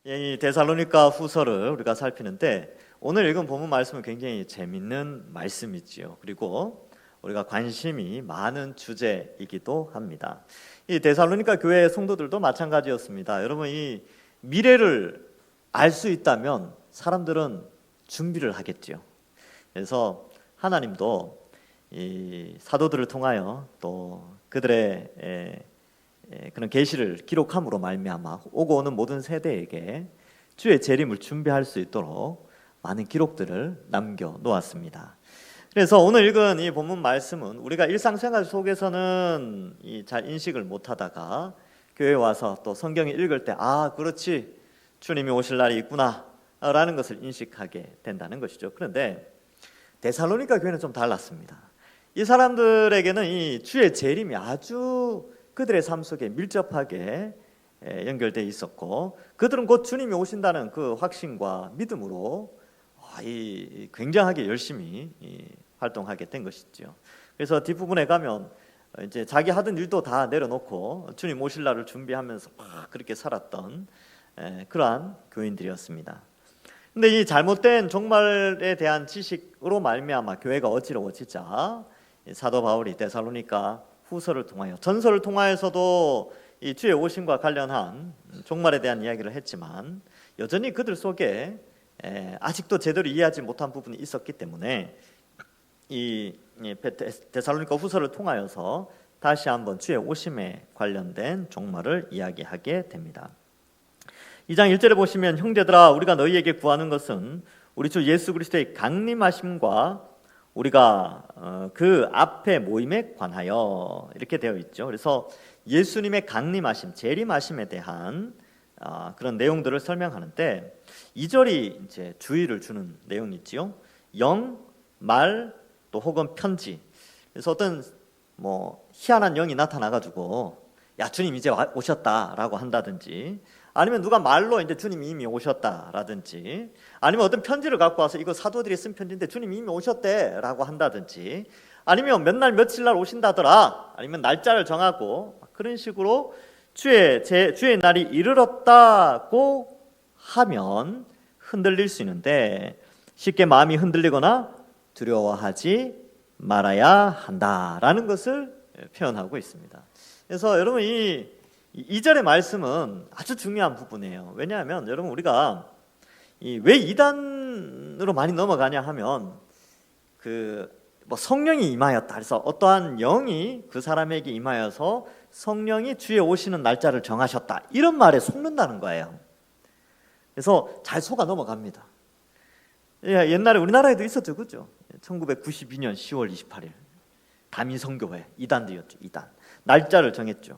이 데살로니가 후서를 우리가 살피는데 오늘 읽은 본문 말씀은 굉장히 재밌는 말씀이지요. 그리고 우리가 관심이 많은 주제이기도 합니다. 이 데살로니가 교회 성도들도 마찬가지였습니다. 여러분, 이 미래를 알 수 있다면 사람들은 준비를 하겠지요. 그래서 하나님도 이 사도들을 통하여 또 그들의 그런 계시를 기록함으로 말미암아 오고 오는 모든 세대에게 주의 재림을 준비할 수 있도록 많은 기록들을 남겨 놓았습니다. 그래서 오늘 읽은 이 본문 말씀은 우리가 일상생활 속에서는 잘 인식을 못하다가 교회에 와서 또 성경을 읽을 때 그렇지, 주님이 오실 날이 있구나 라는 것을 인식하게 된다는 것이죠. 그런데 데살로니가 교회는 좀 달랐습니다. 이 사람들에게는 이 주의 재림이 아주 그들의 삶 속에 밀접하게 연결되어 있었고, 그들은 곧 주님이 오신다는 그 확신과 믿음으로 굉장하게 열심히 활동하게 된 것이죠. 그래서 뒷부분에 가면 이제 자기 하던 일도 다 내려놓고 주님 오실 날을 준비하면서 막 그렇게 살았던 그러한 교인들이었습니다. 근데 이 잘못된 종말에 대한 지식으로 말미암아 교회가 어지러워지자 사도 바울이 데살로니가 후서를 통하여, 전서를 통하여서도 이 주의 오심과 관련한 종말에 대한 이야기를 했지만 여전히 그들 속에 아직도 제대로 이해하지 못한 부분이 있었기 때문에 이 데살로니가 후서를 통하여서 다시 한번 주의 오심에 관련된 종말을 이야기하게 됩니다. 2장 1절에 보시면, 형제들아 우리가 너희에게 구하는 것은 우리 주 예수 그리스도의 강림하심과 우리가 그 앞에 모임에 관하여, 이렇게 되어 있죠. 그래서 예수님의 강림하심, 재림하심에 대한 그런 내용들을 설명하는데 2절이 이제 주의를 주는 내용이지요. 영, 말, 또 혹은 편지. 그래서 어떤 희한한 영이 나타나가지고 야, 주님 이제 오셨다라고 한다든지, 아니면 누가 말로 이제 주님이 이미 오셨다라든지, 아니면 어떤 편지를 갖고 와서 이거 사도들이 쓴 편지인데 주님이 이미 오셨대라고 한다든지, 아니면 몇 날 며칠 날 오신다더라, 아니면 날짜를 정하고 그런 식으로 주의 날이 이르렀다고 하면 흔들릴 수 있는데, 쉽게 마음이 흔들리거나 두려워하지 말아야 한다라는 것을 표현하고 있습니다. 그래서 여러분, 이 2절의 말씀은 아주 중요한 부분이에요. 왜냐하면 여러분, 우리가 왜 이단으로 많이 넘어가냐 하면 성령이 임하였다, 그래서 어떠한 영이 그 사람에게 임하여서 성령이 주의 오시는 날짜를 정하셨다, 이런 말에 속는다는 거예요. 그래서 잘 속아 넘어갑니다. 옛날에 우리나라에도 있었죠, 그죠? 1992년 10월 28일 다민성교회, 이단들이었죠. 이단 날짜를 정했죠.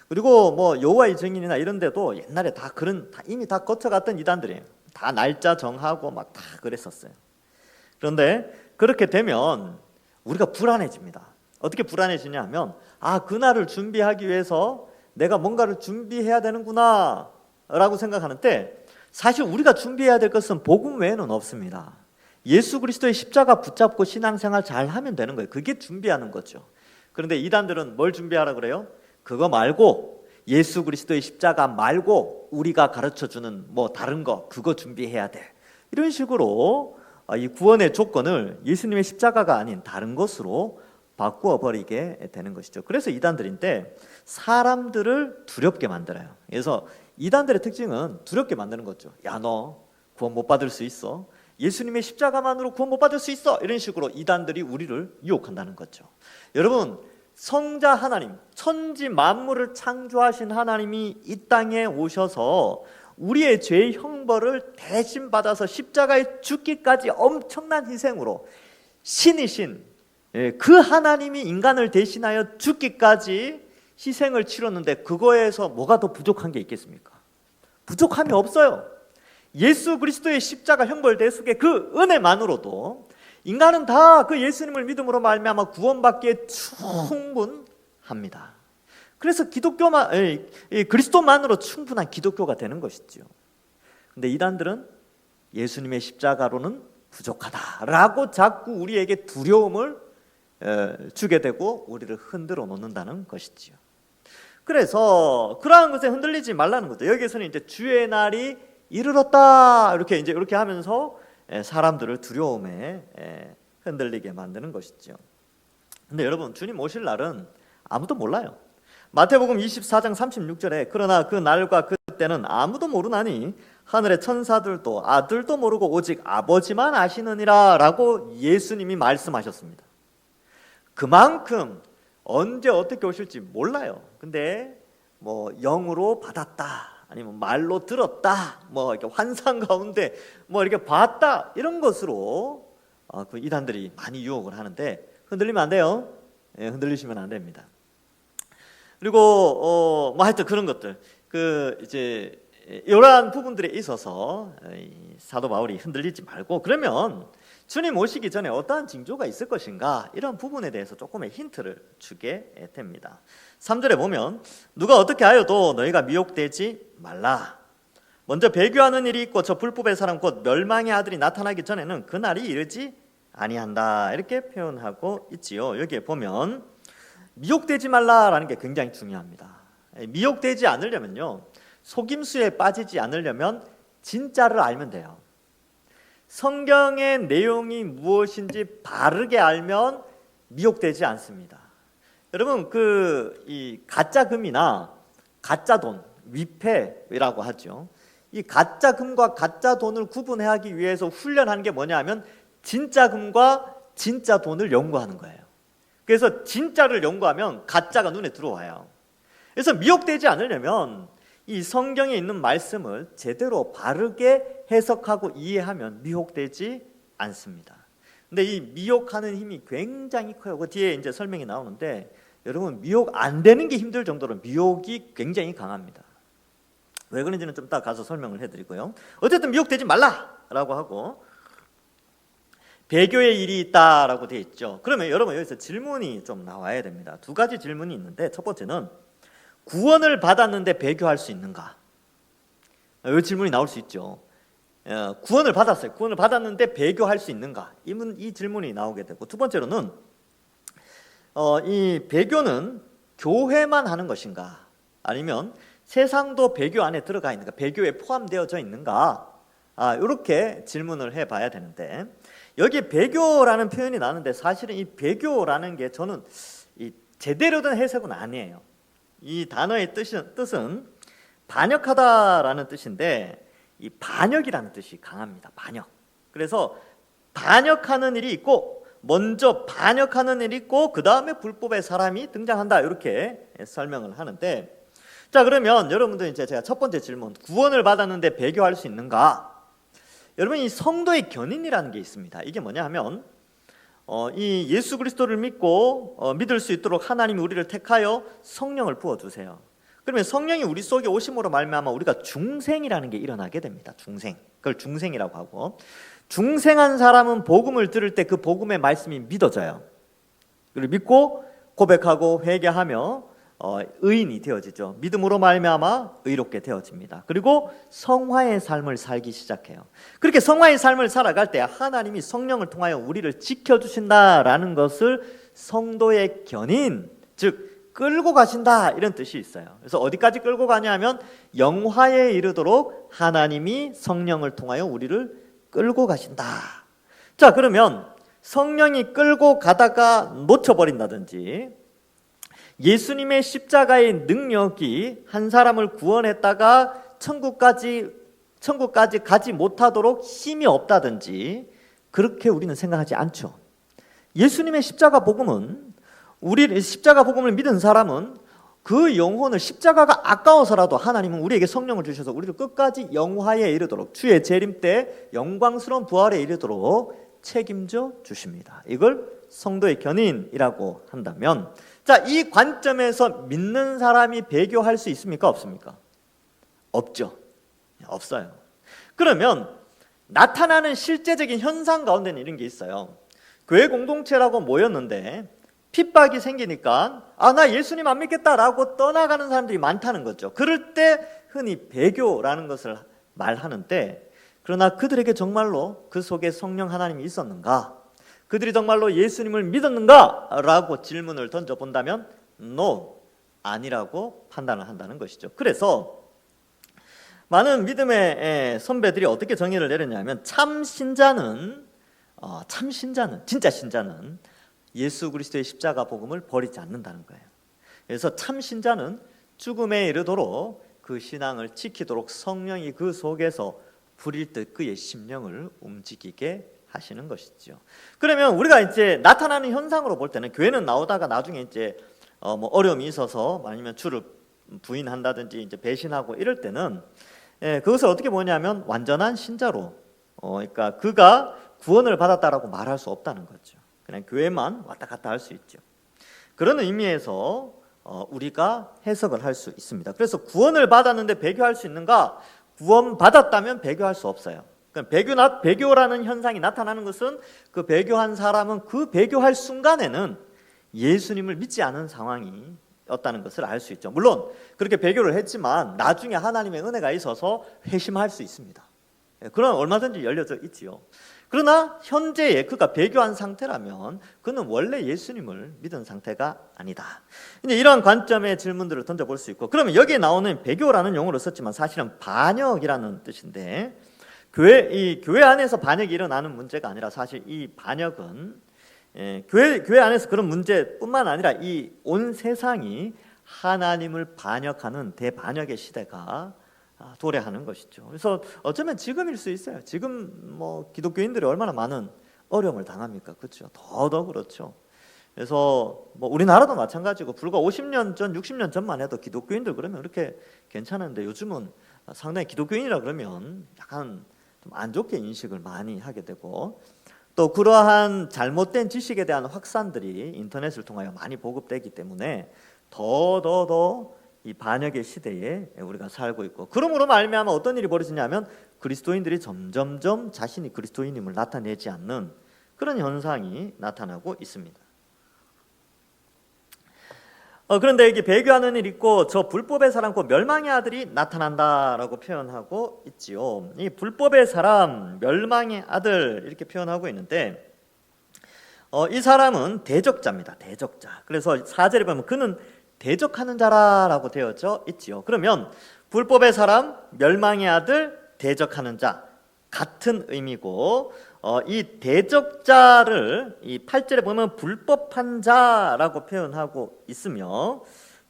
그리고 여호와의 증인이나 이런 데도 옛날에 다 이미 다 거쳐갔던 이단들이에요. 다 날짜 정하고 막 다 그랬었어요. 그런데 그렇게 되면 우리가 불안해집니다. 어떻게 불안해지냐 하면, 그날을 준비하기 위해서 내가 뭔가를 준비해야 되는구나 라고 생각하는데, 사실 우리가 준비해야 될 것은 복음 외에는 없습니다. 예수 그리스도의 십자가 붙잡고 신앙생활 잘 하면 되는 거예요. 그게 준비하는 거죠. 그런데 이단들은 뭘 준비하라 그래요? 그거 말고, 예수 그리스도의 십자가 말고 우리가 가르쳐주는 다른 거, 그거 준비해야 돼, 이런 식으로 이 구원의 조건을 예수님의 십자가가 아닌 다른 것으로 바꾸어 버리게 되는 것이죠. 그래서 이단들인데 사람들을 두렵게 만들어요. 그래서 이단들의 특징은 두렵게 만드는 거죠. 야, 너 구원 못 받을 수 있어, 예수님의 십자가만으로 구원 못 받을 수 있어, 이런 식으로 이단들이 우리를 유혹한다는 거죠. 여러분, 성자 하나님, 천지 만물을 창조하신 하나님이 이 땅에 오셔서 우리의 죄의 형벌을 대신 받아서 십자가에 죽기까지 엄청난 희생으로, 신이신 그 하나님이 인간을 대신하여 죽기까지 희생을 치렀는데 그거에서 뭐가 더 부족한 게 있겠습니까? 부족함이 없어요. 예수 그리스도의 십자가 형벌 대속의 그 은혜만으로도 인간은 다 그 예수님을 믿음으로 말미암아 구원받기에 충분합니다. 그래서 그리스도만으로 충분한 기독교가 되는 것이죠. 근데 이단들은 예수님의 십자가로는 부족하다라고 자꾸 우리에게 두려움을 주게 되고 우리를 흔들어 놓는다는 것이지요. 그래서 그러한 것에 흔들리지 말라는 거죠. 여기에서는 이제 주의 날이 이르렀다 이렇게 하면서 사람들을 두려움에 흔들리게 만드는 것이죠. 근데 여러분, 주님 오실 날은 아무도 몰라요. 마태복음 24장 36절에 그러나 그 날과 그때는 아무도 모르나니 하늘의 천사들도 아들도 모르고 오직 아버지만 아시느니라 라고 예수님이 말씀하셨습니다. 그만큼 언제 어떻게 오실지 몰라요. 근데 뭐 영으로 받았다, 아니면 말로 들었다, 뭐 이렇게 환상 가운데 뭐 이렇게 봤다, 이런 것으로 그 이단들이 많이 유혹을 하는데 흔들리면 안 돼요. 흔들리시면 안 됩니다. 그리고 뭐 하여튼 그런 것들, 이제 이러한 부분들에 있어서 사도 바울이 흔들리지 말고, 그러면 주님 오시기 전에 어떠한 징조가 있을 것인가, 이런 부분에 대해서 조금의 힌트를 주게 됩니다. 3절에 보면 누가 어떻게 하여도 너희가 미혹되지 말라. 먼저 배교하는 일이 있고 저 불법의 사람 곧 멸망의 아들이 나타나기 전에는 그날이 이르지 아니한다, 이렇게 표현하고 있지요. 여기에 보면 미혹되지 말라라는 게 굉장히 중요합니다. 미혹되지 않으려면요, 속임수에 빠지지 않으려면 진짜를 알면 돼요. 성경의 내용이 무엇인지 바르게 알면 미혹되지 않습니다. 여러분, 이 가짜 금이나 가짜 돈, 위패라고 하죠. 이 가짜 금과 가짜 돈을 구분하기 위해서 훈련하는 게 뭐냐면 진짜 금과 진짜 돈을 연구하는 거예요. 그래서 진짜를 연구하면 가짜가 눈에 들어와요. 그래서 미혹되지 않으려면 이 성경에 있는 말씀을 제대로 바르게 해석하고 이해하면 미혹되지 않습니다. 근데 이 미혹하는 힘이 굉장히 커요. 그 뒤에 이제 설명이 나오는데, 여러분, 미혹 안 되는 게 힘들 정도로 미혹이 굉장히 강합니다. 왜 그런지는 좀 이따 가서 설명을 해드리고요. 어쨌든 미혹되지 말라라고 하고, 배교의 일이 있다라고 되어 있죠. 그러면 여러분, 여기서 질문이 좀 나와야 됩니다. 두 가지 질문이 있는데, 첫 번째는 구원을 받았는데 배교할 수 있는가? 이 질문이 나올 수 있죠. 구원을 받았어요. 구원을 받았는데 배교할 수 있는가? 이 질문이 나오게 되고, 두 번째로는 이 배교는 교회만 하는 것인가? 아니면 세상도 배교 안에 들어가 있는가? 배교에 포함되어져 있는가? 이렇게 질문을 해봐야 되는데, 여기 배교라는 표현이 나오는데 사실은 이 배교라는 게 저는 제대로 된 해석은 아니에요. 이 단어의 뜻은 반역하다라는 뜻인데, 이 반역이라는 뜻이 강합니다. 반역. 그래서 반역하는 일이 있고, 먼저 반역하는 일이 있고 그 다음에 불법의 사람이 등장한다, 이렇게 설명을 하는데, 자, 그러면 여러분들 이제 제가 첫 번째 질문, 구원을 받았는데 배교할 수 있는가? 여러분, 이 성도의 견인이라는 게 있습니다. 이게 뭐냐 하면 이 예수 그리스도를 믿고 믿을 수 있도록 하나님이 우리를 택하여 성령을 부어주세요. 그러면 성령이 우리 속에 오심으로 말미암아 우리가 중생이라는 게 일어나게 됩니다. 중생, 그걸 중생이라고 하고, 중생한 사람은 복음을 들을 때 그 복음의 말씀이 믿어져요. 그리고 믿고 고백하고 회개하며 의인이 되어지죠. 믿음으로 말미암아 의롭게 되어집니다. 그리고 성화의 삶을 살기 시작해요. 그렇게 성화의 삶을 살아갈 때 하나님이 성령을 통하여 우리를 지켜주신다라는 것을 성도의 견인, 즉 끌고 가신다, 이런 뜻이 있어요. 그래서 어디까지 끌고 가냐면 영화에 이르도록 하나님이 성령을 통하여 우리를 끌고 가신다. 자, 그러면 성령이 끌고 가다가 놓쳐버린다든지, 예수님의 십자가의 능력이 한 사람을 구원했다가 천국까지 가지 못하도록 힘이 없다든지, 그렇게 우리는 생각하지 않죠. 예수님의 십자가 복음은, 십자가 복음을 믿은 사람은 그 영혼을, 십자가가 아까워서라도 하나님은 우리에게 성령을 주셔서 우리를 끝까지 영화에 이르도록, 주의 재림 때 영광스러운 부활에 이르도록 책임져 주십니다. 이걸 성도의 견인이라고 한다면, 자, 이 관점에서 믿는 사람이 배교할 수 있습니까? 없습니까? 없죠. 없어요. 그러면 나타나는 실제적인 현상 가운데는 이런 게 있어요. 교회 공동체라고 모였는데 핍박이 생기니까 나 예수님 안 믿겠다라고 떠나가는 사람들이 많다는 거죠. 그럴 때 흔히 배교라는 것을 말하는데, 그러나 그들에게 정말로 그 속에 성령 하나님이 있었는가? 그들이 정말로 예수님을 믿었는가? 라고 질문을 던져본다면 No, 아니라고 판단을 한다는 것이죠. 그래서 많은 믿음의 선배들이 어떻게 정의를 내렸냐면 참 신자는 진짜 신자는 예수 그리스도의 십자가 복음을 버리지 않는다는 거예요. 그래서 참 신자는 죽음에 이르도록 그 신앙을 지키도록 성령이 그 속에서 부릴 듯 그의 심령을 움직이게 하시는 것이죠. 그러면 우리가 이제 나타나는 현상으로 볼 때는 교회는 나오다가 나중에 이제 어려움이 있어서 아니면 주를 부인한다든지 이제 배신하고 이럴 때는 그것을 어떻게 보냐면 완전한 신자로 그러니까 그가 구원을 받았다라고 말할 수 없다는 거죠. 그냥 교회만 왔다 갔다 할 수 있죠. 그런 의미에서 우리가 해석을 할 수 있습니다. 그래서 구원을 받았는데 배교할 수 있는가? 구원 받았다면 배교할 수 없어요. 그러니까 배교라는 현상이 나타나는 것은 그 배교한 사람은 그 배교할 순간에는 예수님을 믿지 않은 상황이었다는 것을 알 수 있죠. 물론 그렇게 배교를 했지만 나중에 하나님의 은혜가 있어서 회심할 수 있습니다. 그런 얼마든지 열려져 있지요. 그러나 현재의 그가 배교한 상태라면 그는 원래 예수님을 믿은 상태가 아니다. 이제 이러한 관점의 질문들을 던져볼 수 있고, 그러면 여기에 나오는 배교라는 용어를 썼지만 사실은 반역이라는 뜻인데, 교회 안에서 반역이 일어나는 문제가 아니라 사실 이 반역은 교회 안에서 그런 문제뿐만 아니라 이 온 세상이 하나님을 반역하는 대반역의 시대가 도래하는 것이죠. 그래서 어쩌면 지금일 수 있어요. 지금 기독교인들이 얼마나 많은 어려움을 당합니까? 그렇죠. 더더 그렇죠. 그래서 우리나라도 마찬가지고 불과 50년 전, 60년 전만 해도 기독교인들 그러면 그렇게 괜찮은데 요즘은 상당히 기독교인이라 그러면 약간 좀 안 좋게 인식을 많이 하게 되고, 또 그러한 잘못된 지식에 대한 확산들이 인터넷을 통하여 많이 보급되기 때문에 더 이 반역의 시대에 우리가 살고 있고, 그러므로 말미암아 어떤 일이 벌어지냐면 그리스도인들이 점점점 자신이 그리스도인임을 나타내지 않는 그런 현상이 나타나고 있습니다. 그런데 여기 배교하는 일 있고 저 불법의 사람 곧 멸망의 아들이 나타난다라고 표현하고 있지요. 이 불법의 사람, 멸망의 아들 이렇게 표현하고 있는데 이 사람은 대적자입니다. 대적자. 그래서 4절에 보면 그는 대적하는 자라고 되어져 있지요. 그러면 불법의 사람, 멸망의 아들, 대적하는 자 같은 의미고, 이 대적자를 이 8절에 보면 불법한 자라고 표현하고 있으며,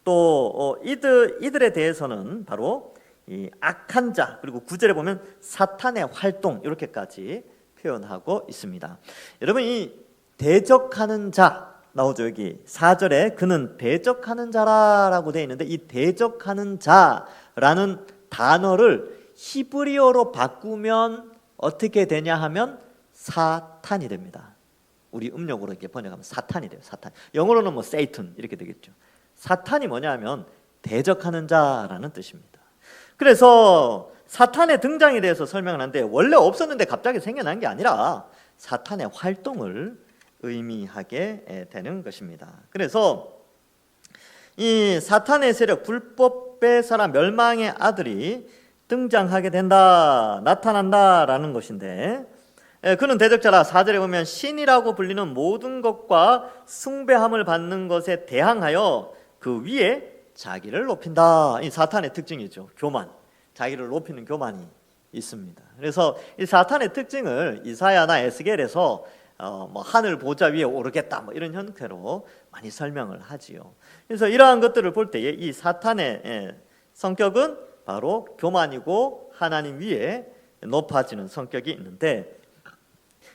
또 이들에 대해서는 바로 이 악한 자, 그리고 9절에 보면 사탄의 활동 이렇게까지 표현하고 있습니다. 여러분, 이 대적하는 자 나오죠. 여기 4절에 그는 대적하는 자라고 되어 있는데, 이 대적하는 자라는 단어를 히브리어로 바꾸면 어떻게 되냐 하면 사탄이 됩니다. 우리 음력으로 이렇게 번역하면 사탄이 돼요. 사탄. 영어로는 Satan 이렇게 되겠죠. 사탄이 뭐냐면 대적하는 자라는 뜻입니다. 그래서 사탄의 등장에 대해서 설명을 하는데, 원래 없었는데 갑자기 생겨난 게 아니라 사탄의 활동을 의미하게 되는 것입니다. 그래서 이 사탄의 세력, 불법의 사람, 멸망의 아들이 등장하게 된다, 나타난다라는 것인데, 그는 대적자라 4절에 보면 신이라고 불리는 모든 것과 숭배함을 받는 것에 대항하여 그 위에 자기를 높인다. 이 사탄의 특징이죠. 교만, 자기를 높이는 교만이 있습니다. 그래서 이 사탄의 특징을 이사야나 에스겔에서 하늘 보좌 위에 오르겠다 이런 형태로 많이 설명을 하지요. 그래서 이러한 것들을 볼 때에 이 사탄의 성격은 바로 교만이고 하나님 위에 높아지는 성격이 있는데,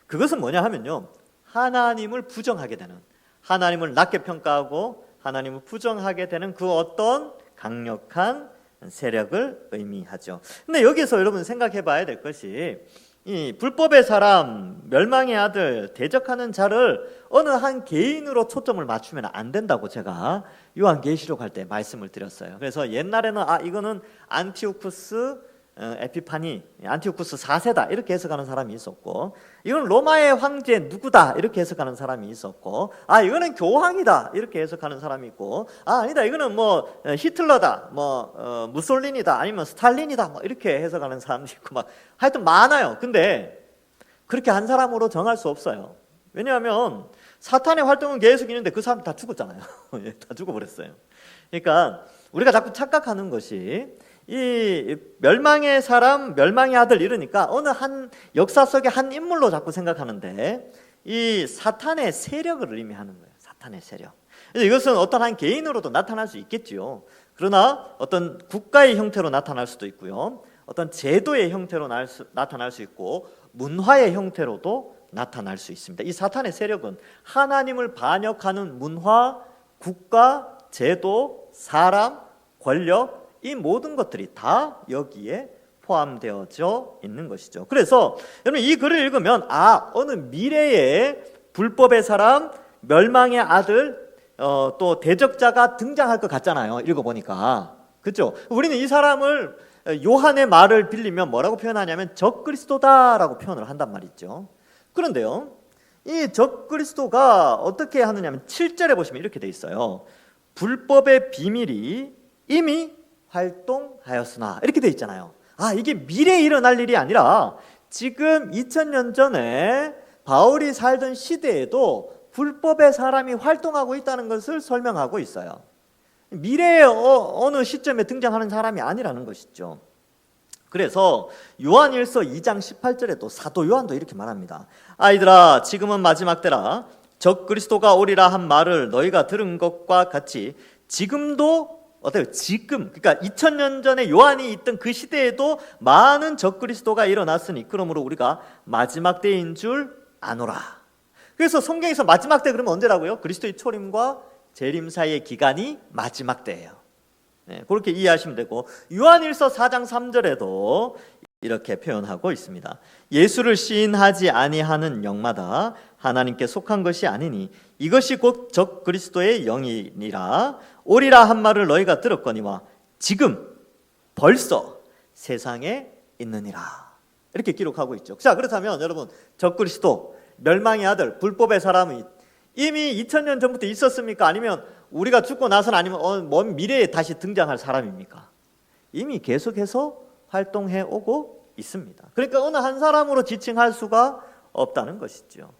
그것은 뭐냐 하면요, 하나님을 부정하게 되는, 하나님을 낮게 평가하고 하나님을 부정하게 되는 그 어떤 강력한 세력을 의미하죠. 근데 여기서 여러분 생각해 봐야 될 것이, 이 불법의 사람, 멸망의 아들, 대적하는 자를 어느 한 개인으로 초점을 맞추면 안 된다고 제가 요한계시록 할 때 말씀을 드렸어요. 그래서 옛날에는 이거는 안티오쿠스 에피파니, 안티오쿠스 4세다 이렇게 해석하는 사람이 있었고, 이건 로마의 황제 누구다 이렇게 해석하는 사람이 있었고, 이거는 교황이다 이렇게 해석하는 사람이 있고, 아니다 이거는 히틀러다, 무솔리니다, 아니면 스탈린이다 이렇게 해석하는 사람도 있고, 하여튼 많아요. 근데 그렇게 한 사람으로 정할 수 없어요. 왜냐하면 사탄의 활동은 계속 있는데 그 사람 다 죽었잖아요. 다 죽어버렸어요. 그러니까 우리가 자꾸 착각하는 것이 이 멸망의 사람, 멸망의 아들 이러니까 어느 한 역사 속의 한 인물로 자꾸 생각하는데 이 사탄의 세력을 의미하는 거예요. 사탄의 세력. 이것은 어떤 한 개인으로도 나타날 수 있겠지요. 그러나 어떤 국가의 형태로 나타날 수도 있고요. 어떤 제도의 형태로 나타날 수 있고 문화의 형태로도 나타날 수 있습니다. 이 사탄의 세력은 하나님을 반역하는 문화, 국가, 제도, 사람, 권력 이 모든 것들이 다 여기에 포함되어져 있는 것이죠. 그래서 여러분 이 글을 읽으면 어느 미래에 불법의 사람, 멸망의 아들, 또 대적자가 등장할 것 같잖아요. 읽어보니까. 그렇죠? 우리는 이 사람을 요한의 말을 빌리면 뭐라고 표현하냐면 적그리스도다라고 표현을 한단 말이죠. 그런데요, 이 적그리스도가 어떻게 하느냐면 7절에 보시면 이렇게 돼 있어요. 불법의 비밀이 이미 활동하였으나 이렇게 돼 있잖아요. 이게 미래에 일어날 일이 아니라 지금 2000년 전에 바울이 살던 시대에도 불법의 사람이 활동하고 있다는 것을 설명하고 있어요. 미래의 어느 시점에 등장하는 사람이 아니라는 것이죠. 그래서 요한일서 2장 18절에도 사도 요한도 이렇게 말합니다. 아이들아, 지금은 마지막 때라. 적그리스도가 오리라 한 말을 너희가 들은 것과 같이 지금도 어때요? 지금, 그러니까 2000년 전에 요한이 있던 그 시대에도 많은 적그리스도가 일어났으니 그러므로 우리가 마지막 때인 줄 아노라. 그래서 성경에서 마지막 때 그러면 언제라고요? 그리스도의 초림과 재림 사이의 기간이 마지막 때예요. 네, 그렇게 이해하시면 되고 요한일서 4장 3절에도 이렇게 표현하고 있습니다. 예수를 시인하지 아니하는 영마다 하나님께 속한 것이 아니니 이것이 곧 적그리스도의 영이니라. 오리라 한 말을 너희가 들었거니와 지금 벌써 세상에 있느니라. 이렇게 기록하고 있죠. 자, 그렇다면 여러분 적그리스도, 멸망의 아들, 불법의 사람이 이미 2000년 전부터 있었습니까? 아니면 우리가 죽고 나서는 아니면 먼 미래에 다시 등장할 사람입니까? 이미 계속해서 활동해 오고 있습니다. 그러니까 어느 한 사람으로 지칭할 수가 없다는 것이죠.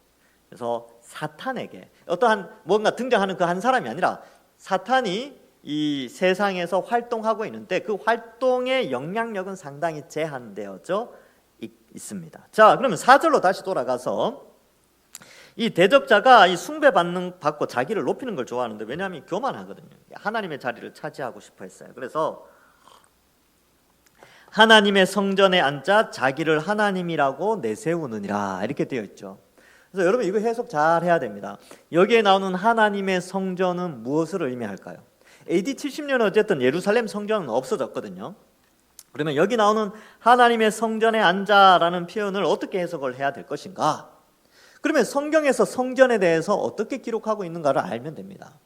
그래서 사탄에게 어떠한 뭔가 등장하는 그 한 사람이 아니라 사탄이 이 세상에서 활동하고 있는데 그 활동의 영향력은 상당히 제한되어져 있습니다. 자, 그러면 4절로 다시 돌아가서 이 대적자가 이 숭배받고 자기를 높이는 걸 좋아하는데 왜냐하면 교만하거든요. 하나님의 자리를 차지하고 싶어 했어요. 그래서 하나님의 성전에 앉아 자기를 하나님이라고 내세우느니라 이렇게 되어 있죠. 그래서 여러분 이거 해석 잘 해야 됩니다. 여기에 나오는 하나님의 성전은 무엇을 의미할까요? AD 70년에 어쨌든 예루살렘 성전은 없어졌거든요. 그러면 여기 나오는 하나님의 성전에 앉아라는 표현을 어떻게 해석을 해야 될 것인가? 그러면 성경에서 성전에 대해서 어떻게 기록하고 있는가를 알면 됩니다.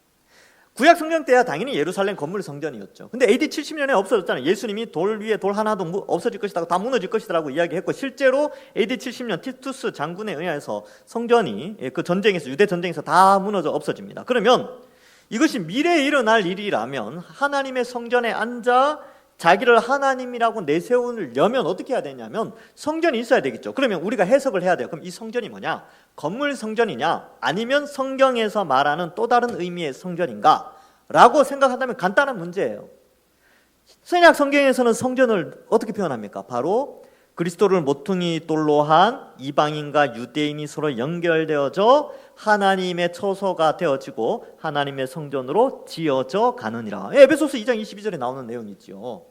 구약 성경 때야 당연히 예루살렘 건물 성전이었죠. 근데 AD 70년에 없어졌잖아요. 예수님이 돌 위에 돌 하나도 없어질 것이라고, 다 무너질 것이라고 이야기했고 실제로 AD 70년 티투스 장군에 의해서 성전이 그 전쟁에서, 유대 전쟁에서 다 무너져 없어집니다. 그러면 이것이 미래에 일어날 일이라면 하나님의 성전에 앉아 자기를 하나님이라고 내세우려면 어떻게 해야 되냐면 성전이 있어야 되겠죠. 그러면 우리가 해석을 해야 돼요. 그럼 이 성전이 뭐냐? 건물 성전이냐? 아니면 성경에서 말하는 또 다른 의미의 성전인가? 라고 생각한다면 간단한 문제예요. 신약 성경에서는 성전을 어떻게 표현합니까? 바로 그리스도를 모퉁이 돌로 한 이방인과 유대인이 서로 연결되어져 하나님의 처소가 되어지고 하나님의 성전으로 지어져 가느니라. 에베소서 2장 22절에 나오는 내용이지요.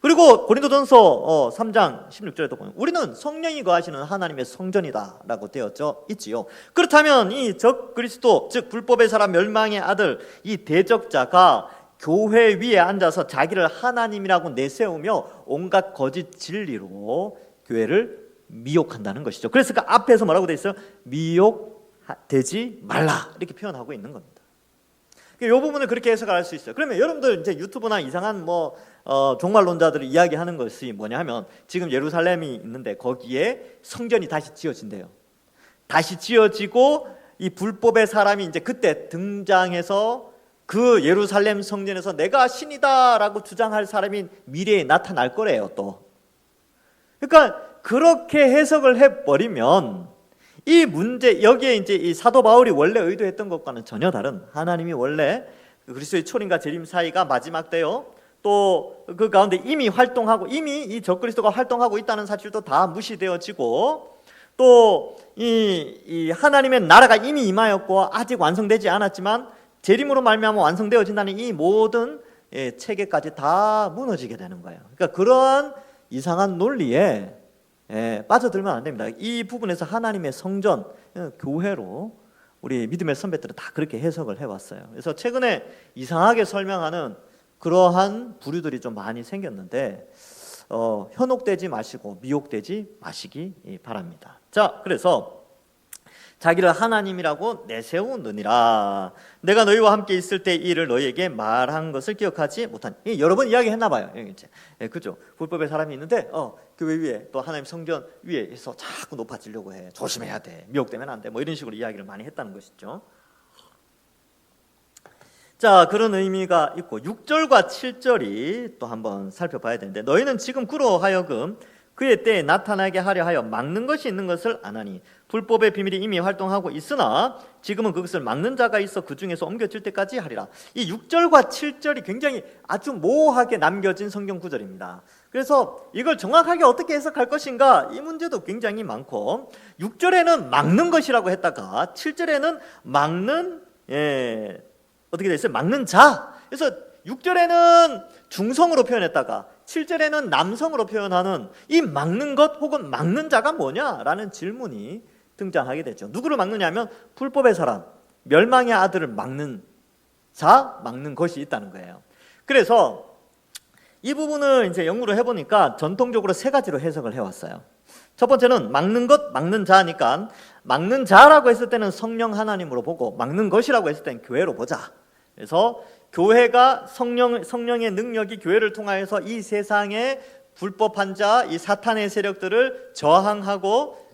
그리고 고린도전서 3장 16절에도 보면 우리는 성령이 거하시는 하나님의 성전이다 라고 되어져 있지요. 그렇다면 이 적그리스도, 즉 불법의 사람, 멸망의 아들, 이 대적자가 교회 위에 앉아서 자기를 하나님이라고 내세우며 온갖 거짓 진리로 교회를 미혹한다는 것이죠. 그래서 그 앞에서 뭐라고 되어 있어요? 미혹되지 말라 이렇게 표현하고 있는 겁니다. 이 부분을 그렇게 해석할 수 있어요. 그러면 여러분들 이제 유튜브나 이상한 종말론자들이 이야기하는 것이 뭐냐 하면 지금 예루살렘이 있는데 거기에 성전이 다시 지어진대요. 다시 지어지고 이 불법의 사람이 이제 그때 등장해서 그 예루살렘 성전에서 내가 신이다라고 주장할 사람이 미래에 나타날 거래요. 또 그러니까 그렇게 해석을 해버리면 이 문제, 여기에 이제 이 사도 바울이 원래 의도했던 것과는 전혀 다른, 하나님이 원래 그리스도의 초림과 재림 사이가 마지막 때요. 또 그 가운데 이미 활동하고 이미 이 적그리스도가 활동하고 있다는 사실도 다 무시되어지고 또 이 하나님의 나라가 이미 임하였고 아직 완성되지 않았지만 재림으로 말미암아 완성되어진다는 이 모든 체계까지 다 무너지게 되는 거예요. 그러니까 그러한 이상한 논리에 빠져들면 안 됩니다. 이 부분에서 하나님의 성전, 교회로 우리 믿음의 선배들은 다 그렇게 해석을 해왔어요. 그래서 최근에 이상하게 설명하는 그러한 부류들이 좀 많이 생겼는데 현혹되지 마시고 미혹되지 마시기 바랍니다. 자, 그래서 자기를 하나님이라고 내세우느니라. 내가 너희와 함께 있을 때 이 일을 너희에게 말한 것을 기억하지 못한. 여러 번 이야기했나 봐요. 그죠? 불법의 사람이 있는데 교회 위에 또 하나님 성전 위에서 자꾸 높아지려고 해. 조심해야 돼. 미혹되면 안 돼. 뭐 이런 식으로 이야기를 많이 했다는 것이죠. 자, 그런 의미가 있고 6절과 7절이 또 한번 살펴봐야 되는데 너희는 지금 그로 하여금 그의 때에 나타나게 하려 하여 막는 것이 있는 것을 아나니 불법의 비밀이 이미 활동하고 있으나 지금은 그것을 막는 자가 있어 그 중에서 옮겨질 때까지 하리라. 이 6절과 7절이 굉장히 아주 모호하게 남겨진 성경 구절입니다. 그래서 이걸 정확하게 어떻게 해석할 것인가 이 문제도 굉장히 많고 6절에는 막는 것이라고 했다가 7절에는 막는 어떻게 돼 있어요? 막는 자. 그래서 6절에는 중성으로 표현했다가 7절에는 남성으로 표현하는 이 막는 것 혹은 막는 자가 뭐냐라는 질문이 등장하게 되죠. 누구를 막느냐면 불법의 사람, 멸망의 아들을 막는 자, 막는 것이 있다는 거예요. 그래서 이 부분을 이제 연구를 해보니까 전통적으로 세 가지로 해석을 해왔어요. 첫 번째는 막는 것, 막는 자니까 막는 자라고 했을 때는 성령 하나님으로 보고 막는 것이라고 했을 때는 교회로 보자. 그래서 교회가 성령의 능력이 교회를 통하여서 이 세상의 불법한 자, 이 사탄의 세력들을 저항하고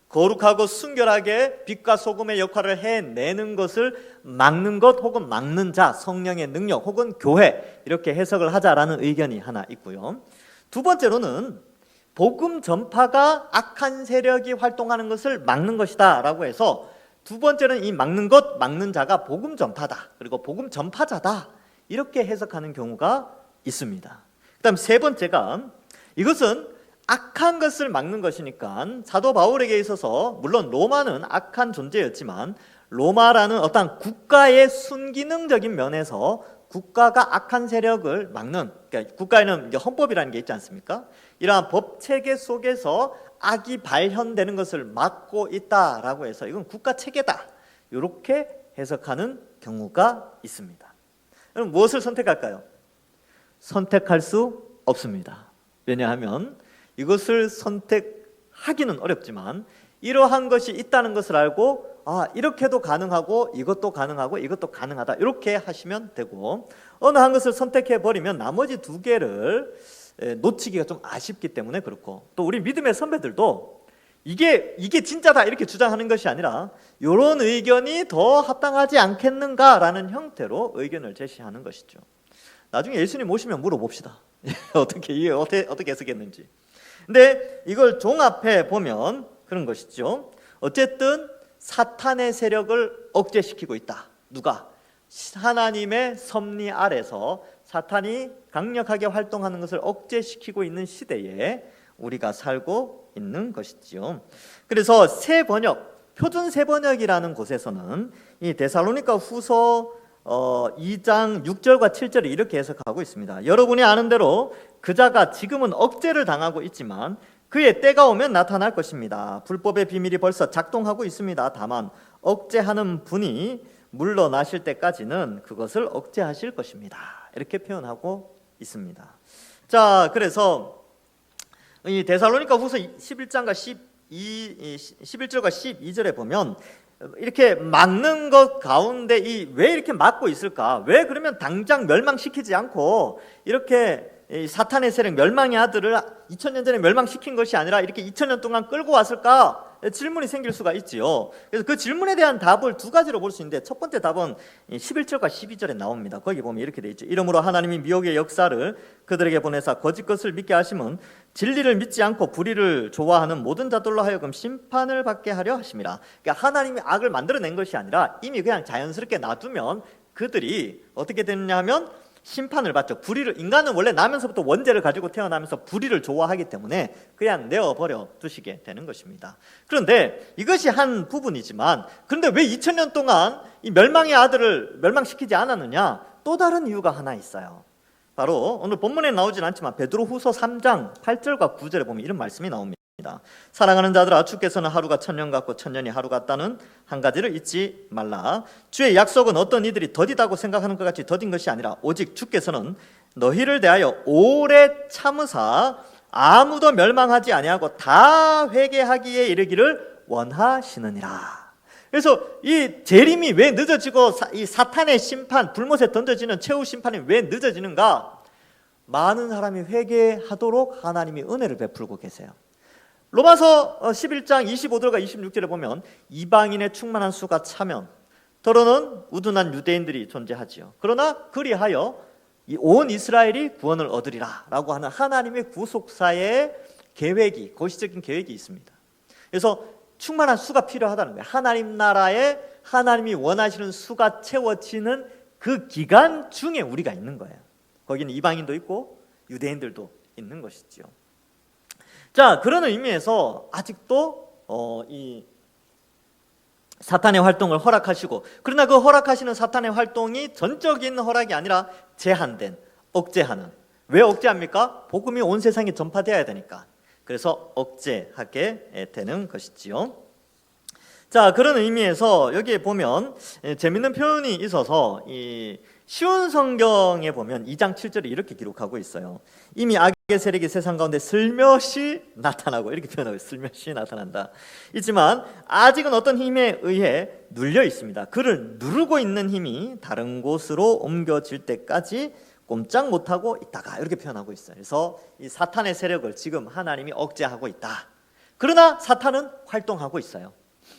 거룩하고 순결하게 빛과 소금의 역할을 해내는 것을 막는 것 혹은 막는 자, 성령의 능력 혹은 교회 이렇게 해석을 하자라는 의견이 하나 있고요. 두 번째로는 복음 전파가 악한 세력이 활동하는 것을 막는 것이다 라고 해서 두 번째는 이 막는 것, 막는 자가 복음 전파다. 그리고 복음 전파자다. 이렇게 해석하는 경우가 있습니다. 그 다음 세 번째가 이것은 악한 것을 막는 것이니까 사도 바울에게 있어서 물론 로마는 악한 존재였지만 로마라는 어떤 국가의 순기능적인 면에서 국가가 악한 세력을 막는, 그러니까 국가에는 헌법이라는 게 있지 않습니까? 이러한 법 체계 속에서 악이 발현되는 것을 막고 있다라고 해서 이건 국가 체계다 이렇게 해석하는 경우가 있습니다. 그럼 무엇을 선택할까요? 선택할 수 없습니다. 왜냐하면 이것을 선택하기는 어렵지만 이러한 것이 있다는 것을 알고 이렇게도 가능하고 이것도 가능하고 이것도 가능하다 이렇게 하시면 되고 어느 한 것을 선택해 버리면 나머지 두 개를 놓치기가 좀 아쉽기 때문에 그렇고 또 우리 믿음의 선배들도 이게 진짜다 이렇게 주장하는 것이 아니라 이런 의견이 더 합당하지 않겠는가라는 형태로 의견을 제시하는 것이죠. 나중에 예수님 오시면 물어봅시다. 어떻게 해석했는지. 근데 이걸 종합해 보면 그런 것이죠. 어쨌든 사탄의 세력을 억제시키고 있다. 누가? 하나님의 섭리 아래서 사탄이 강력하게 활동하는 것을 억제시키고 있는 시대에 우리가 살고 있는 것이지요. 그래서 새 번역, 표준 새 번역이라는 곳에서는 이 데살로니가 후서 2장 6절과 7절을 이렇게 해석하고 있습니다. 여러분이 아는 대로 그 자가 지금은 억제를 당하고 있지만 그의 때가 오면 나타날 것입니다. 불법의 비밀이 벌써 작동하고 있습니다. 다만 억제하는 분이 물러나실 때까지는 그것을 억제하실 것입니다. 이렇게 표현하고 있습니다. 자, 그래서 이 데살로니가 후서 11장과 11절과 12절에 보면 이렇게 막는 것 가운데 왜 이렇게 막고 있을까? 왜 그러면 당장 멸망시키지 않고 이렇게 사탄의 세력 멸망의 아들을 2000년 전에 멸망시킨 것이 아니라 이렇게 2000년 동안 끌고 왔을까? 질문이 생길 수가 있지요. 그래서 그 질문에 대한 답을 두 가지로 볼 수 있는데 첫 번째 답은 11절과 12절에 나옵니다. 거기 보면 이렇게 돼 있죠. 이러므로 하나님이 미혹의 역사를 그들에게 보내사 거짓 것을 믿게 하심은 진리를 믿지 않고 불의를 좋아하는 모든 자들로 하여금 심판을 받게 하려 하심이라. 그러니까 하나님이 악을 만들어낸 것이 아니라 이미 그냥 자연스럽게 놔두면 그들이 어떻게 되느냐 하면 심판을 받죠. 불의를, 인간은 원래 나면서부터 원죄를 가지고 태어나면서 불의를 좋아하기 때문에 그냥 내어버려 두시게 되는 것입니다. 그런데 이것이 한 부분이지만, 그런데 왜 2000년 동안 이 멸망의 아들을 멸망시키지 않았느냐? 또 다른 이유가 하나 있어요. 바로 오늘 본문에 나오진 않지만 베드로후서 3장 8절과 9절에 보면 이런 말씀이 나옵니다. 사랑하는 자들아, 주께서는 하루가 1000년 같고 1000년이 하루 같다는 한 가지를 잊지 말라. 주의 약속은 어떤 이들이 더디다고 생각하는 것 같이 더딘 것이 아니라 오직 주께서는 너희를 대하여 오래 참으사 아무도 멸망하지 아니하고 다 회개하기에 이르기를 원하시느니라. 그래서 이 재림이 왜 늦어지고 이 사탄의 심판, 불못에 던져지는 최후 심판이 왜 늦어지는가? 많은 사람이 회개하도록 하나님이 은혜를 베풀고 계세요. 로마서 11장 25절과 26절에 보면 이방인의 충만한 수가 차면 더러는 우둔한 유대인들이 존재하지요. 그러나 그리하여 온 이스라엘이 구원을 얻으리라 라고 하는 하나님의 구속사의 계획이, 거시적인 계획이 있습니다. 그래서 충만한 수가 필요하다는 거예요. 하나님 나라에 하나님이 원하시는 수가 채워지는 그 기간 중에 우리가 있는 거예요. 거기는 이방인도 있고 유대인들도 있는 것이지요. 자, 그런 의미에서 아직도 이 사탄의 활동을 허락하시고, 그러나 그 허락하시는 사탄의 활동이 전적인 허락이 아니라 제한된, 억제하는. 왜 억제합니까? 복음이 온 세상에 전파되어야 되니까. 그래서 억제하게 되는 것이지요. 자, 그런 의미에서 여기에 보면 재밌는 표현이 있어서 이 쉬운 성경에 보면 2장 7절에 이렇게 기록하고 있어요. 이미 악의 세력이 세상 가운데 슬며시 나타나고, 이렇게 표현하고 있어요. 슬며시 나타난다. 있지만 아직은 어떤 힘에 의해 눌려 있습니다. 그를 누르고 있는 힘이 다른 곳으로 옮겨질 때까지 꼼짝 못하고 있다가, 이렇게 표현하고 있어요. 그래서 이 사탄의 세력을 지금 하나님이 억제하고 있다. 그러나 사탄은 활동하고 있어요.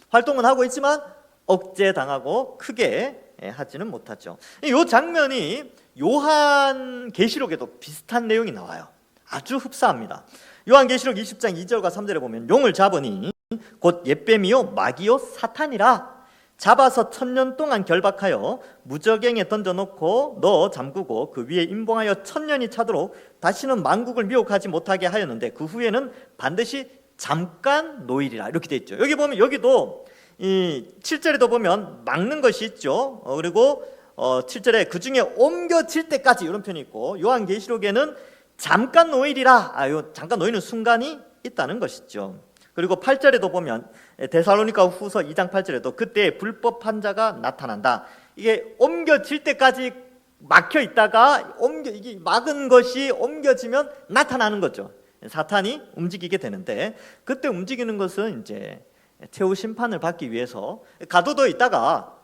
활동은 하고 있지만 억제당하고 크게 하지는 못하죠. 이 장면이 요한계시록에도 비슷한 내용이 나와요. 아주 흡사합니다. 요한계시록 20장 2절과 3절에 보면 용을 잡으니 곧 옓뱀이요 마귀요 사탄이라 잡아서 1000년 동안 결박하여 무저갱에 던져놓고 넣어 잠그고 그 위에 임봉하여 1000년이 차도록 다시는 만국을 미혹하지 못하게 하였는데 그 후에는 반드시 잠깐 노일이라, 이렇게 돼 있죠. 여기 보면, 여기도 이 7절에도 보면 막는 것이 있죠. 그리고 7절에 그 중에 옮겨질 때까지, 이런 표현이 있고, 요한계시록에는 잠깐 노일이라, 잠깐 노이는 순간이 있다는 것이죠. 그리고 8절에도 보면 데살로니가 후서 2장 8절에도 그때 불법한 자가 나타난다. 이게 옮겨질 때까지 막혀 있다가 이게 막은 것이 옮겨지면 나타나는 거죠. 사탄이 움직이게 되는데, 그때 움직이는 것은 이제 최후 심판을 받기 위해서 가둬둬 있다가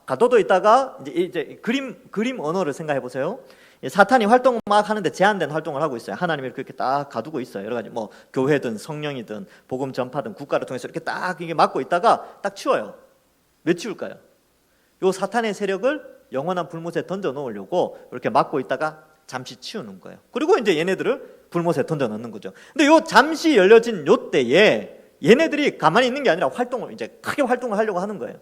이제 그림 언어를 생각해 보세요. 사탄이 활동을 막 하는데 제한된 활동을 하고 있어요. 하나님이 그렇게 딱 가두고 있어요. 여러 가지 뭐 교회든 성령이든 복음 전파든 국가를 통해서 이렇게 딱 이게 막고 있다가 딱 치워요. 왜 치울까요? 요 사탄의 세력을 영원한 불못에 던져 놓으려고 이렇게 막고 있다가 잠시 치우는 거예요. 그리고 이제 얘네들을 불못에 던져 넣는 거죠. 근데 요 잠시 열려진 요 때에 얘네들이 가만히 있는 게 아니라 이제 크게 활동을 하려고 하는 거예요.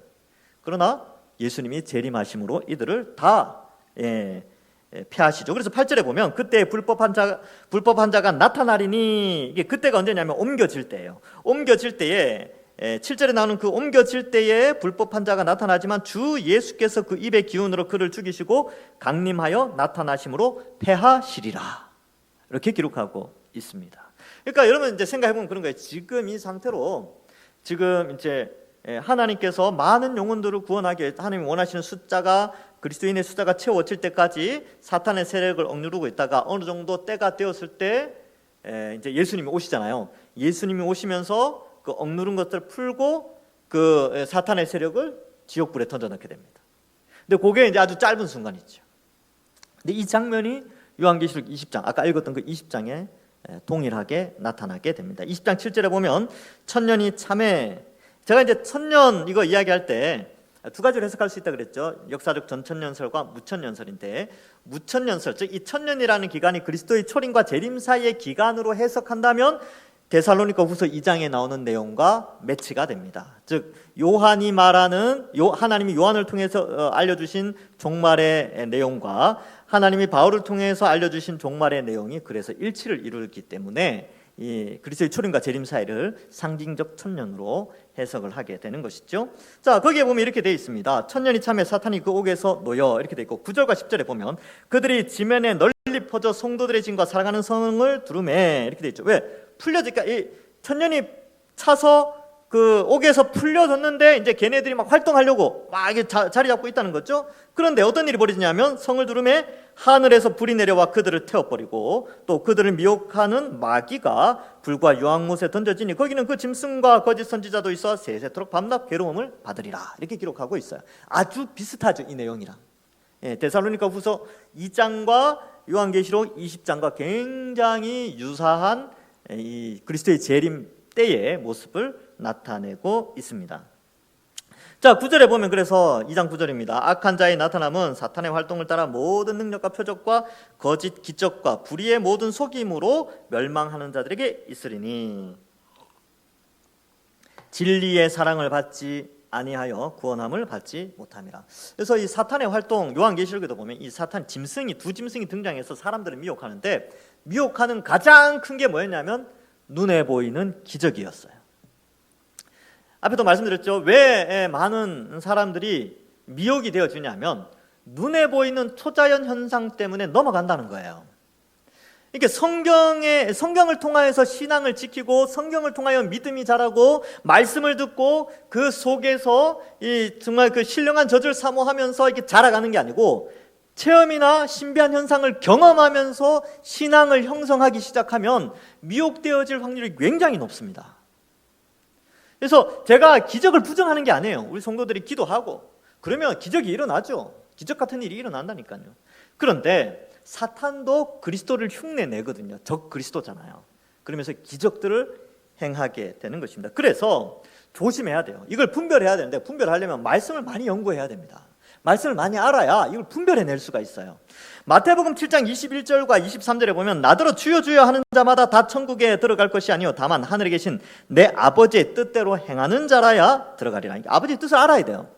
그러나 예수님이 재림하심으로 이들을 다 피하시죠. 그래서 8절에 보면 그때 불법한 자가 나타나리니, 이게 그때가 언제냐면 옮겨질 때예요. 옮겨질 때에 7절에 나오는 그 옮겨질 때에 불법한 자가 나타나지만 주 예수께서 그 입의 기운으로 그를 죽이시고 강림하여 나타나심으로 패하시리라, 이렇게 기록하고 있습니다. 그러니까 여러분 이제 생각해보면 그런 거예요. 지금 이 상태로 지금 이제 하나님께서 많은 영혼들을 구원하게 하나님이 원하시는 숫자가, 그리스도인의 숫자가 채워질 때까지 사탄의 세력을 억누르고 있다가 어느 정도 때가 되었을 때 이제 예수님이 오시잖아요. 예수님이 오시면서 그 억누른 것들을 풀고 그 사탄의 세력을 지옥불에 던져넣게 됩니다. 근데 그게 이제 아주 짧은 순간이죠. 근데 이 장면이 요한계시록 20장, 아까 읽었던 그 20장에 동일하게 나타나게 됩니다. 20장 7절에 보면 1000년이 참에, 제가 이제 1000년 이거 이야기할 때 두 가지로 해석할 수 있다 그랬죠. 역사적 전천년설과 무천년설인데, 무천년설, 즉 이 1000년이라는 기간이 그리스도의 초림과 재림 사이의 기간으로 해석한다면 데살로니가 후서 2장에 나오는 내용과 매치가 됩니다. 즉 요한이 말하는 하나님이 요한을 통해서 알려주신 종말의 내용과 하나님이 바울을 통해서 알려주신 종말의 내용이 그래서 일치를 이루기 때문에 이 그리스도의 초림과 재림 사이를 상징적 천년으로 해석을 하게 되는 것이죠. 자, 거기에 보면 이렇게 되어 있습니다. 천년이 참에 사탄이 그 옥에서 놓여 이렇게 되어 있고 9절과 10절에 보면 그들이 지면에 널리 퍼져 성도들의 짐과 살아가는 성을 두루매 이렇게 되어 있죠. 왜? 풀려지니까 이 천년이 차서 그 옥에서 풀려졌는데 이제 걔네들이 막 활동하려고 막 이게 자리 잡고 있다는 거죠. 그런데 어떤 일이 벌어지냐면 성을 두루매 하늘에서 불이 내려와 그들을 태워버리고 또 그들을 미혹하는 마귀가 불과 유황못에 던져지니 거기는 그 짐승과 거짓 선지자도 있어 세세토록 밤낮 괴로움을 받으리라 이렇게 기록하고 있어요. 아주 비슷하죠, 이 내용이랑. 데살로니가 후서 2장과 요한계시록 20장과 굉장히 유사한 이 그리스도의 재림 때의 모습을 나타내고 있습니다. 자, 9절에 보면 그래서 2장 9절입니다. 악한 자의 나타남은 사탄의 활동을 따라 모든 능력과 표적과 거짓 기적과 불의의 모든 속임으로 멸망하는 자들에게 있으리니 진리의 사랑을 받지 아니하여 구원함을 받지 못함이라. 그래서 이 사탄의 활동 요한계시록에도 보면 이 사탄 두 짐승이 등장해서 사람들을 미혹하는데 미혹하는 가장 큰 게 뭐였냐면 눈에 보이는 기적이었어요. 앞에도 말씀드렸죠. 왜 많은 사람들이 미혹이 되어지냐면 눈에 보이는 초자연 현상 때문에 넘어간다는 거예요. 이렇게 성경을 통하여서 신앙을 지키고 성경을 통하여 믿음이 자라고 말씀을 듣고 그 속에서 정말 그 신령한 젖을 사모하면서 이렇게 자라가는 게 아니고 체험이나 신비한 현상을 경험하면서 신앙을 형성하기 시작하면 미혹되어질 확률이 굉장히 높습니다. 그래서 제가 기적을 부정하는 게 아니에요. 우리 성도들이 기도하고 그러면 기적이 일어나죠. 기적 같은 일이 일어난다니까요. 그런데 사탄도 그리스도를 흉내내거든요. 적 그리스도잖아요. 그러면서 기적들을 행하게 되는 것입니다. 그래서 조심해야 돼요. 이걸 분별해야 되는데 분별하려면 말씀을 많이 연구해야 됩니다. 말씀을 많이 알아야 이걸 분별해낼 수가 있어요. 마태복음 7장 21절과 23절에 보면 나더러 주여 주여 하는 자마다 다 천국에 들어갈 것이 아니요 다만 하늘에 계신 내 아버지의 뜻대로 행하는 자라야 들어가리라. 아버지의 뜻을 알아야 돼요.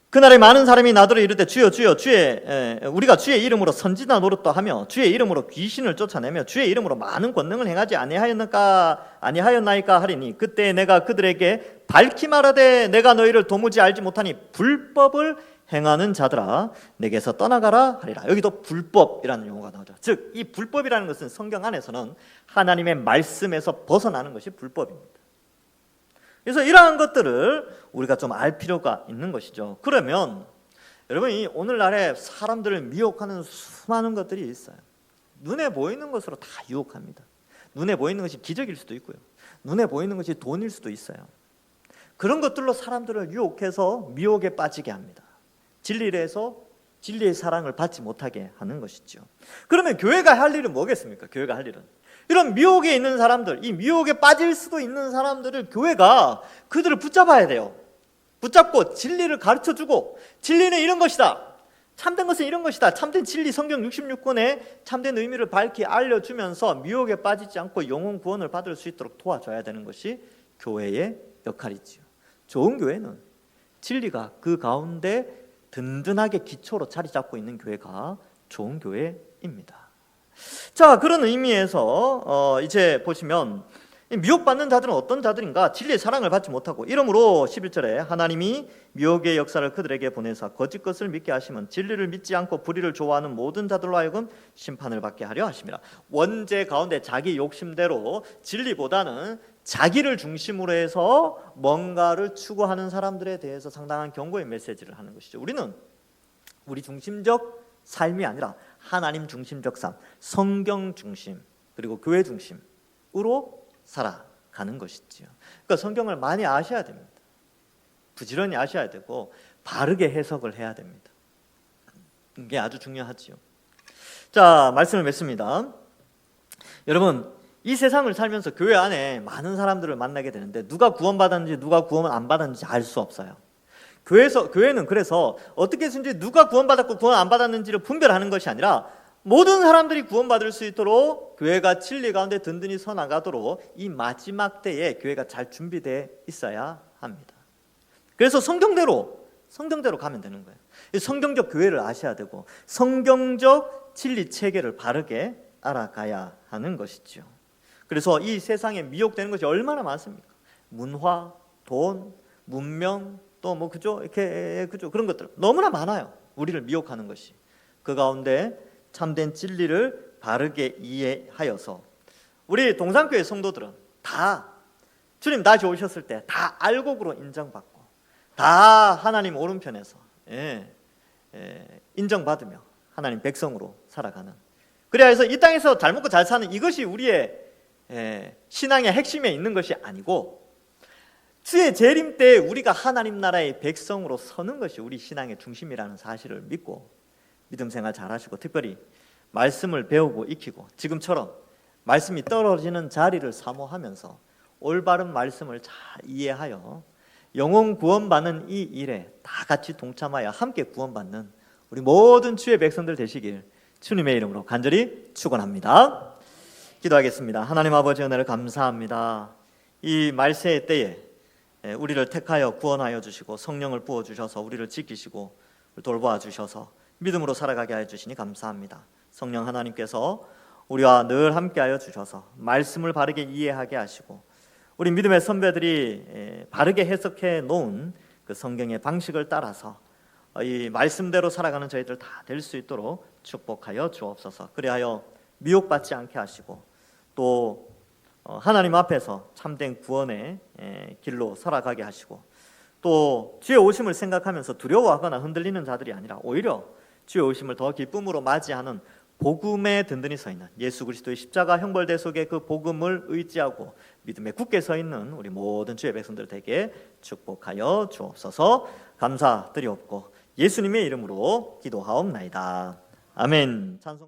그날에 많은 사람이 나더러 이르되 주여 주여 우리가 주의 이름으로 선지나 노릇도 하며 주의 이름으로 귀신을 쫓아내며 주의 이름으로 많은 권능을 행하지 아니하였나이까 하리니 그때 내가 그들에게 밝히 말하되 내가 너희를 도무지 알지 못하니 불법을 행하는 자들아 내게서 떠나가라 하리라. 여기도 불법이라는 용어가 나오죠. 즉 이 불법이라는 것은 성경 안에서는 하나님의 말씀에서 벗어나는 것이 불법입니다. 그래서 이러한 것들을 우리가 좀 알 필요가 있는 것이죠. 그러면 여러분 이 오늘날에 사람들을 미혹하는 수많은 것들이 있어요. 눈에 보이는 것으로 다 유혹합니다. 눈에 보이는 것이 기적일 수도 있고요. 눈에 보이는 것이 돈일 수도 있어요. 그런 것들로 사람들을 유혹해서 미혹에 빠지게 합니다. 진리에서 진리의 사랑을 받지 못하게 하는 것이죠. 그러면 교회가 할 일은 뭐겠습니까? 교회가 할 일은 이런 미혹에 있는 사람들, 이 미혹에 빠질 수도 있는 사람들을 교회가 그들을 붙잡아야 돼요. 붙잡고 진리를 가르쳐주고 진리는 이런 것이다. 참된 것은 이런 것이다. 참된 진리 성경 66권의 참된 의미를 밝히 알려주면서 미혹에 빠지지 않고 영혼 구원을 받을 수 있도록 도와줘야 되는 것이 교회의 역할이지요. 좋은 교회는 진리가 그 가운데 든든하게 기초로 자리 잡고 있는 교회가 좋은 교회입니다. 자, 그런 의미에서 이제 보시면 미혹받는 자들은 어떤 자들인가? 진리의 사랑을 받지 못하고 이러므로 11절에 하나님이 미혹의 역사를 그들에게 보내사 거짓 것을 믿게 하시면 진리를 믿지 않고 불의를 좋아하는 모든 자들로 하여금 심판을 받게 하려 하심이라. 원죄 가운데 자기 욕심대로 진리보다는 자기를 중심으로 해서 뭔가를 추구하는 사람들에 대해서 상당한 경고의 메시지를 하는 것이죠. 우리는 우리 중심적 삶이 아니라 하나님 중심적 삶, 성경 중심 그리고 교회 중심으로 살아가는 것이지요. 그러니까 성경을 많이 아셔야 됩니다. 부지런히 아셔야 되고 바르게 해석을 해야 됩니다. 이게 아주 중요하지요. 자, 말씀을 맺습니다. 여러분, 이 세상을 살면서 교회 안에 많은 사람들을 만나게 되는데 누가 구원받았는지 누가 구원 안 받았는지 알 수 없어요. 교회는 그래서 어떻게 해서든지 누가 구원받았고 구원 안 받았는지를 분별하는 것이 아니라 모든 사람들이 구원받을 수 있도록 교회가 진리 가운데 든든히 서 나가도록 이 마지막 때에 교회가 잘 준비되어 있어야 합니다. 그래서 성경대로 가면 되는 거예요. 성경적 교회를 아셔야 되고 성경적 진리 체계를 바르게 알아가야 하는 것이죠. 그래서 이 세상에 미혹되는 것이 얼마나 많습니까? 문화, 돈, 문명, 또 뭐 그죠? 이렇게 그죠? 그런 것들 너무나 많아요. 우리를 미혹하는 것이. 그 가운데 참된 진리를 바르게 이해하여서 우리 동산교회 성도들은 다 주님 다시 오셨을 때 다 알곡으로 인정받고 다 하나님 오른편에서 인정받으며 하나님 백성으로 살아가는, 그래야 해서 이 땅에서 잘 먹고 잘 사는 이것이 우리의 신앙의 핵심에 있는 것이 아니고 주의 재림 때 우리가 하나님 나라의 백성으로 서는 것이 우리 신앙의 중심이라는 사실을 믿고 믿음 생활 잘하시고 특별히 말씀을 배우고 익히고 지금처럼 말씀이 떨어지는 자리를 사모하면서 올바른 말씀을 잘 이해하여 영혼 구원받는 이 일에 다 같이 동참하여 함께 구원받는 우리 모든 주의 백성들 되시길 주님의 이름으로 간절히 축원합니다. 기도하겠습니다. 하나님 아버지 은혜를 감사합니다. 이 말세의 때에 우리를 택하여 구원하여 주시고 성령을 부어주셔서 우리를 지키시고 돌보아 주셔서 믿음으로 살아가게 하여 주시니 감사합니다. 성령 하나님께서 우리와 늘 함께하여 주셔서 말씀을 바르게 이해하게 하시고 우리 믿음의 선배들이 바르게 해석해 놓은 그 성경의 방식을 따라서 이 말씀대로 살아가는 저희들 다 될 수 있도록 축복하여 주옵소서. 그리하여 미혹받지 않게 하시고 또 하나님 앞에서 참된 구원의 길로 살아가게 하시고 또 주의 오심을 생각하면서 두려워하거나 흔들리는 자들이 아니라 오히려 주의 오심을 더 기쁨으로 맞이하는 복음에 든든히 서 있는 예수 그리스도의 십자가 형벌대 속에 그 복음을 의지하고 믿음에 굳게 서 있는 우리 모든 주의 백성들 되게 축복하여 주옵소서. 감사드리옵고 예수님의 이름으로 기도하옵나이다. 아멘. 찬송